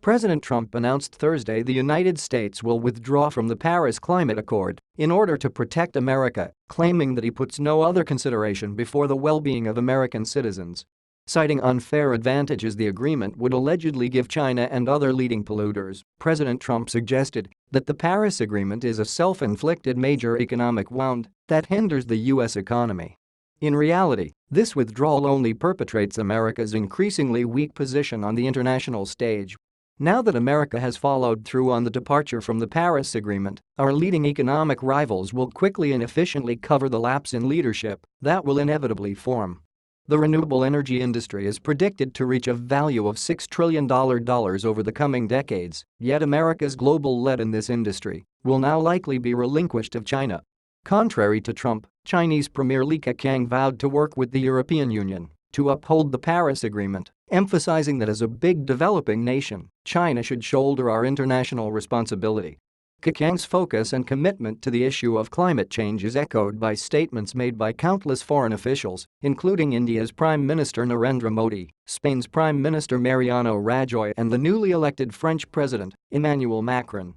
President Trump announced Thursday the United States will withdraw from the Paris Climate Accord in order to protect America, claiming that he puts no other consideration before the well-being of American citizens. Citing unfair advantages the agreement would allegedly give China and other leading polluters, President Trump suggested that the Paris Agreement is a self-inflicted major economic wound that hinders the U.S. economy. In reality, this withdrawal only perpetuates America's increasingly weak position on the international stage. Now that America has followed through on the departure from the Paris Agreement, our leading economic rivals will quickly and efficiently cover the lapse in leadership that will inevitably form. The renewable energy industry is predicted to reach a value of $6 trillion over the coming decades, yet America's global lead in this industry will now likely be relinquished to China. Contrary to Trump, Chinese Premier Li Keqiang vowed to work with the European Union to uphold the Paris Agreement, emphasizing that as a big developing nation, China should shoulder our international responsibility. Keqiang's focus and commitment to the issue of climate change is echoed by statements made by countless foreign officials, including India's Prime Minister Narendra Modi, Spain's Prime Minister Mariano Rajoy and the newly elected French President, Emmanuel Macron.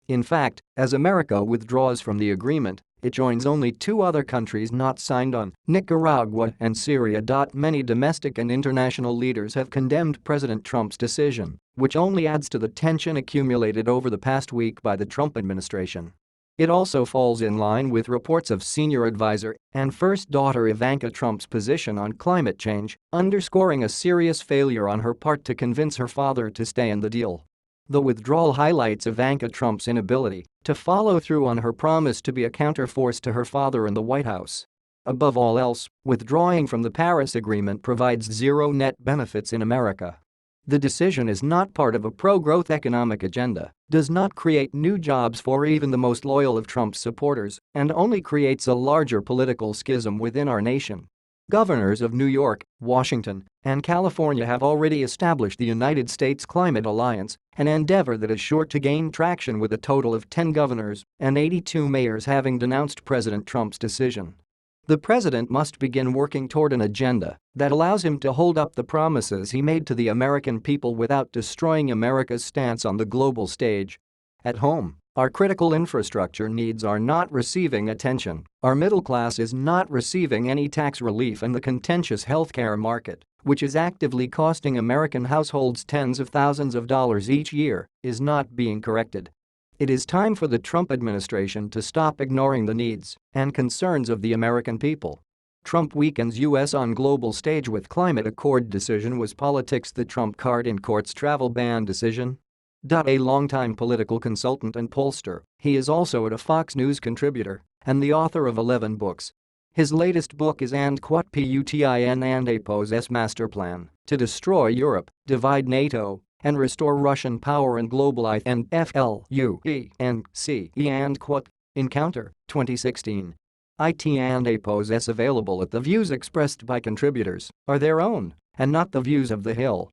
In fact, as America withdraws from the agreement, it joins only two other countries not signed on, Nicaragua and Syria. Many domestic and international leaders have condemned President Trump's decision, which only adds to the tension accumulated over the past week by the Trump administration. It also falls in line with reports of senior advisor and first daughter Ivanka Trump's position on climate change, underscoring a serious failure on her part to convince her father to stay in the deal. The withdrawal highlights Ivanka Trump's inability to follow through on her promise to be a counterforce to her father in the White House. Above all else, withdrawing from the Paris Agreement provides zero net benefits in America. The decision is not part of a pro-growth economic agenda, does not create new jobs for even the most loyal of Trump's supporters, and only creates a larger political schism within our nation. Governors of New York, Washington, and California have already established the United States Climate Alliance, an endeavor that is sure to gain traction with a total of 10 governors and 82 mayors having denounced President Trump's decision. The president must begin working toward an agenda that allows him to hold up the promises he made to the American people without destroying America's stance on the global stage. At home, our critical infrastructure needs are not receiving attention, our middle class is not receiving any tax relief, and the contentious healthcare market, which is actively costing American households tens of thousands of dollars each year, is not being corrected. It is time for the Trump administration to stop ignoring the needs and concerns of the American people. Trump weakens U.S. on global stage with climate accord decision. Was politics the trump card in court's travel ban decision? A longtime political consultant and pollster, he is also a Fox News contributor and the author of 11 books. His latest book is And Quat Putin and APO's Master Plan to Destroy Europe, Divide NATO, and Restore Russian Power and Global INFLUENCE and Quat. Encounter, 2016. It and APO's available at the views expressed by contributors are their own and not the views of The Hill.